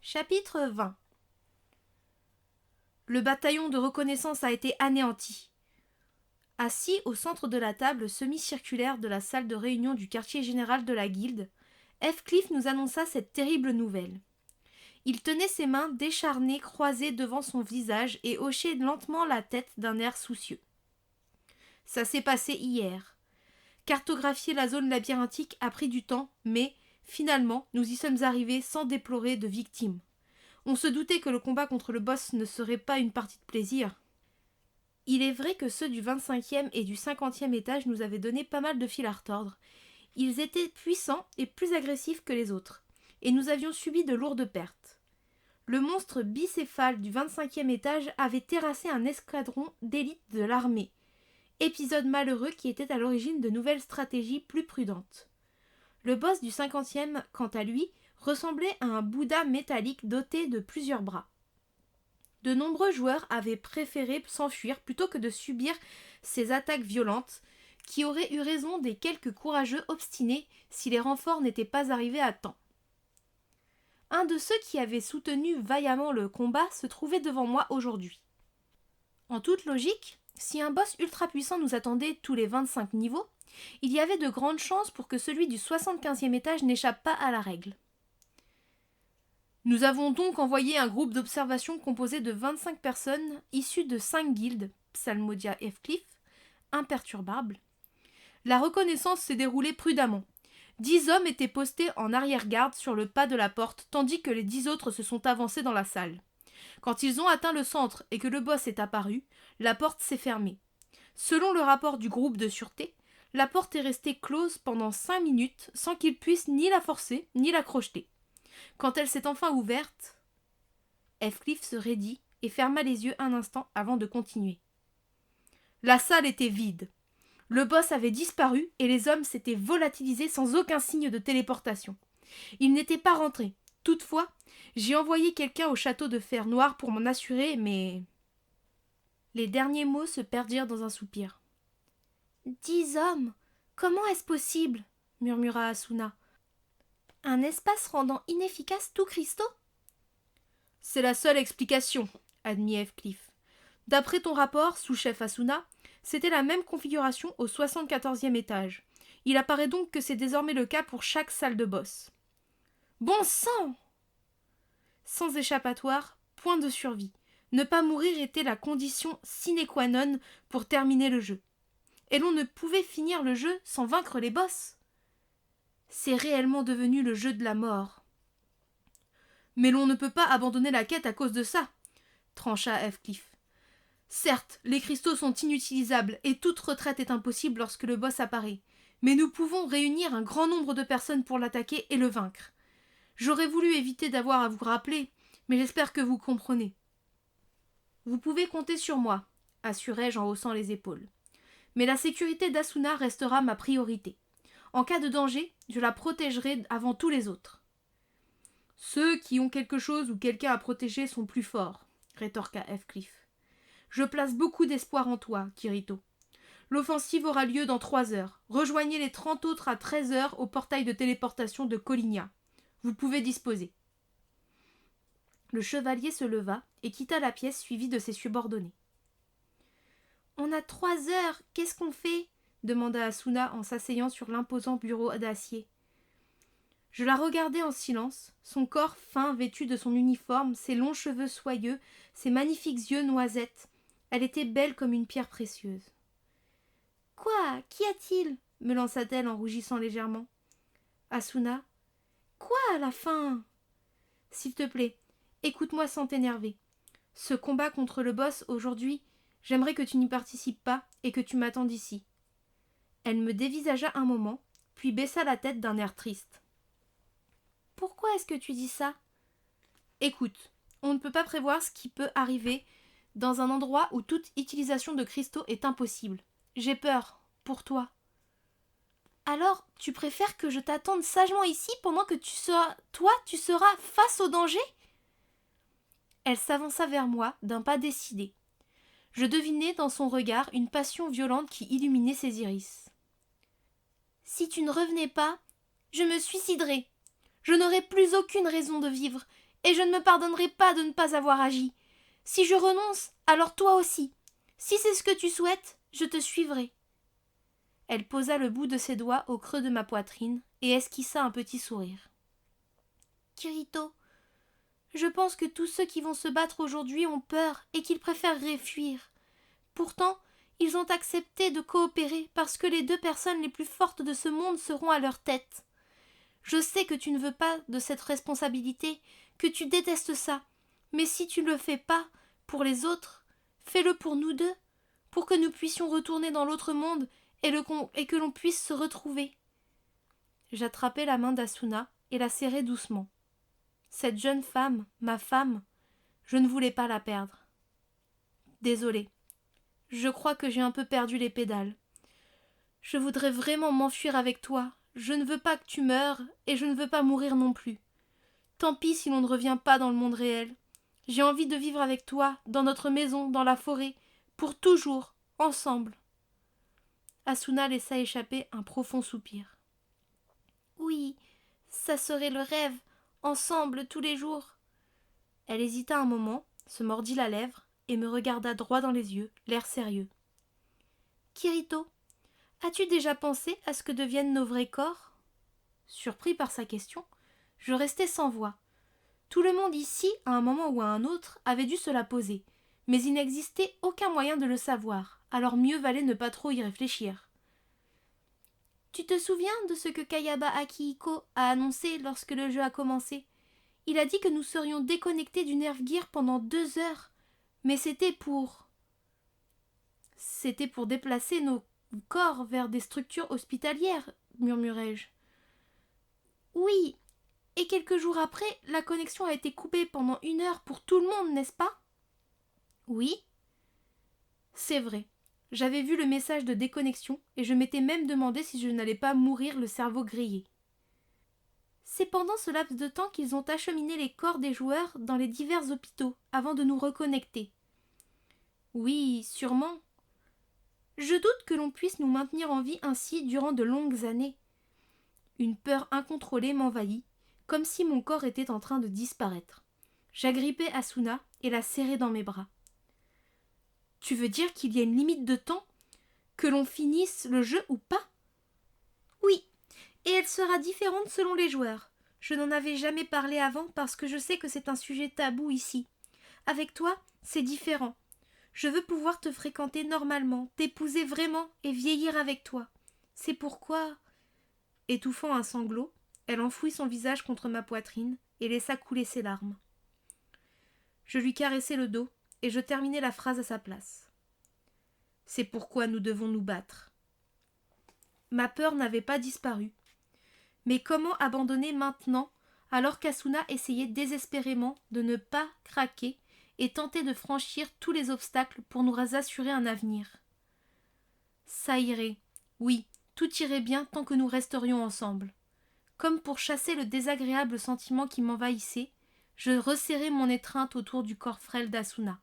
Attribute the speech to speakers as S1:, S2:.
S1: Chapitre 20. Le bataillon de reconnaissance a été anéanti. Assis au centre de la table semi-circulaire de la salle de réunion du quartier général de la Guilde, Heathcliff nous annonça cette terrible nouvelle. Il tenait ses mains décharnées croisées devant son visage et hochait lentement la tête d'un air soucieux. Ça s'est passé hier. Cartographier la zone labyrinthique a pris du temps, mais, finalement, nous y sommes arrivés sans déplorer de victimes. On se doutait que le combat contre le boss ne serait pas une partie de plaisir. Il est vrai que ceux du 25e et du 50e étage nous avaient donné pas mal de fil à retordre. Ils étaient puissants et plus agressifs que les autres, et nous avions subi de lourdes pertes. Le monstre bicéphale du 25e étage avait terrassé un escadron d'élite de l'armée, épisode malheureux qui était à l'origine de nouvelles stratégies plus prudentes. Le boss du 50e, quant à lui, ressemblait à un Bouddha métallique doté de plusieurs bras. De nombreux joueurs avaient préféré s'enfuir plutôt que de subir ces attaques violentes, qui auraient eu raison des quelques courageux obstinés si les renforts n'étaient pas arrivés à temps. Un de ceux qui avaient soutenu vaillamment le combat se trouvait devant moi aujourd'hui. En toute logique, si un boss ultra puissant nous attendait tous les 25 niveaux, il y avait de grandes chances pour que celui du 75e étage n'échappe pas à la règle. Nous avons donc envoyé un groupe d'observation composé de 25 personnes issues de 5 guildes, psalmodia Heathcliff, imperturbable. La reconnaissance s'est déroulée prudemment. 10 hommes étaient postés en arrière-garde sur le pas de la porte, tandis que les 10 autres se sont avancés dans la salle. Quand ils ont atteint le centre et que le boss est apparu, la porte s'est fermée. Selon le rapport du groupe de sûreté, la porte est restée close pendant 5 minutes sans qu'ils puissent ni la forcer ni la crocheter. Quand elle s'est enfin ouverte, Heathcliff se raidit et ferma les yeux un instant avant de continuer. La salle était vide. Le boss avait disparu et les hommes s'étaient volatilisés sans aucun signe de téléportation. Ils n'étaient pas rentrés. Toutefois, j'ai envoyé quelqu'un au château de Fer Noir pour m'en assurer, mais... Les derniers mots se perdirent dans un soupir. « 10 hommes. Comment est-ce possible ?» murmura Asuna. « Un espace rendant inefficace tout cristaux ?» C'est la seule explication, admit Heathcliff. D'après ton rapport, sous-chef Asuna, c'était la même configuration au 74e étage. Il apparaît donc que c'est désormais le cas pour chaque salle de boss. Bon sang ! Sans échappatoire, point de survie. Ne pas mourir était la condition sine qua non pour terminer le jeu. Et l'on ne pouvait finir le jeu sans vaincre les boss. C'est réellement devenu le jeu de la mort. Mais l'on ne peut pas abandonner la quête à cause de ça, trancha Heathcliff. Certes, les cristaux sont inutilisables et toute retraite est impossible lorsque le boss apparaît, mais nous pouvons réunir un grand nombre de personnes pour l'attaquer et le vaincre. J'aurais voulu éviter d'avoir à vous rappeler, mais j'espère que vous comprenez. Vous pouvez compter sur moi, assurai-je en haussant les épaules. Mais la sécurité d'Asuna restera ma priorité. En cas de danger, je la protégerai avant tous les autres. Ceux qui ont quelque chose ou quelqu'un à protéger sont plus forts, rétorqua Heathcliff. Je place beaucoup d'espoir en toi, Kirito. L'offensive aura lieu dans 3 heures. Rejoignez les 30 autres à 13 heures au portail de téléportation de Coligna. Vous pouvez disposer. Le chevalier se leva et quitta la pièce suivi de ses subordonnés. On a 3 heures, qu'est-ce qu'on fait ? Demanda Asuna en s'asseyant sur l'imposant bureau d'acier. Je la regardai en silence, son corps fin vêtu de son uniforme, ses longs cheveux soyeux, ses magnifiques yeux noisettes. Elle était belle comme une pierre précieuse. « Quoi ? Qu'y a-t-il » me lança-t-elle en rougissant légèrement. Asuna. « Quoi à la fin ?»« S'il te plaît, écoute-moi sans t'énerver. Ce combat contre le boss aujourd'hui, j'aimerais que tu n'y participes pas et que tu m'attendes ici. » Elle me dévisagea un moment, puis baissa la tête d'un air triste. « Pourquoi est-ce que tu dis ça ?»« Écoute, on ne peut pas prévoir ce qui peut arriver dans un endroit où toute utilisation de cristaux est impossible. J'ai peur, pour toi. »« Alors, tu préfères que je t'attende sagement ici pendant que tu seras face au danger ?» Elle s'avança vers moi d'un pas décidé. Je devinai dans son regard une passion violente qui illuminait ses iris. « Si tu ne revenais pas, je me suiciderais. Je n'aurai plus aucune raison de vivre, et je ne me pardonnerai pas de ne pas avoir agi. Si je renonce, alors toi aussi. Si c'est ce que tu souhaites, je te suivrai. » Elle posa le bout de ses doigts au creux de ma poitrine et esquissa un petit sourire. « Kirito, je pense que tous ceux qui vont se battre aujourd'hui ont peur et qu'ils préféreraient fuir. Pourtant, ils ont accepté de coopérer parce que les 2 personnes les plus fortes de ce monde seront à leur tête. Je sais que tu ne veux pas de cette responsabilité, que tu détestes ça, mais si tu ne le fais pas pour les autres, fais-le pour nous 2, pour que nous puissions retourner dans l'autre monde et que l'on puisse se retrouver. » J'attrapai la main d'Asuna et la serrai doucement. Cette jeune femme, ma femme, je ne voulais pas la perdre. Désolée. Je crois que j'ai un peu perdu les pédales. Je voudrais vraiment m'enfuir avec toi. Je ne veux pas que tu meures et je ne veux pas mourir non plus. Tant pis si l'on ne revient pas dans le monde réel. J'ai envie de vivre avec toi, dans notre maison, dans la forêt, pour toujours, ensemble. Asuna laissa échapper un profond soupir. Oui, ça serait le rêve, ensemble tous les jours. Elle hésita un moment, se mordit la lèvre et me regarda droit dans les yeux, l'air sérieux. Kirito, as-tu déjà pensé à ce que deviennent nos vrais corps ? Surpris par sa question, je restai sans voix. Tout le monde ici, à un moment ou à un autre, avait dû se la poser, mais il n'existait aucun moyen de le savoir, alors mieux valait ne pas trop y réfléchir. Tu te souviens de ce que Kayaba Akihiko a annoncé lorsque le jeu a commencé ? Il a dit que nous serions déconnectés du Nerve Gear pendant 2 heures, mais c'était pour déplacer nos corps vers des structures hospitalières, murmurai-je. Oui, et quelques jours après, la connexion a été coupée pendant 1 heure pour tout le monde, n'est-ce pas ? Oui. C'est vrai. J'avais vu le message de déconnexion et je m'étais même demandé si je n'allais pas mourir le cerveau grillé. C'est pendant ce laps de temps qu'ils ont acheminé les corps des joueurs dans les divers hôpitaux avant de nous reconnecter. Oui, sûrement. Je doute que l'on puisse nous maintenir en vie ainsi durant de longues années. Une peur incontrôlée m'envahit, comme si mon corps était en train de disparaître. J'agrippai Asuna et la serrai dans mes bras. Tu veux dire qu'il y a une limite de temps ? Que l'on finisse le jeu ou pas ? Oui, et elle sera différente selon les joueurs. Je n'en avais jamais parlé avant parce que je sais que c'est un sujet tabou ici. Avec toi, c'est différent. Je veux pouvoir te fréquenter normalement, t'épouser vraiment et vieillir avec toi. C'est pourquoi... » Étouffant un sanglot, elle enfouit son visage contre ma poitrine et laissa couler ses larmes. Je lui caressai le dos et je terminai la phrase à sa place. C'est pourquoi nous devons nous battre. Ma peur n'avait pas disparu. Mais comment abandonner maintenant, alors qu'Asuna essayait désespérément de ne pas craquer et tentait de franchir tous les obstacles pour nous assurer un avenir ? Ça irait, oui, tout irait bien tant que nous resterions ensemble. Comme pour chasser le désagréable sentiment qui m'envahissait, je resserrai mon étreinte autour du corps frêle d'Asuna.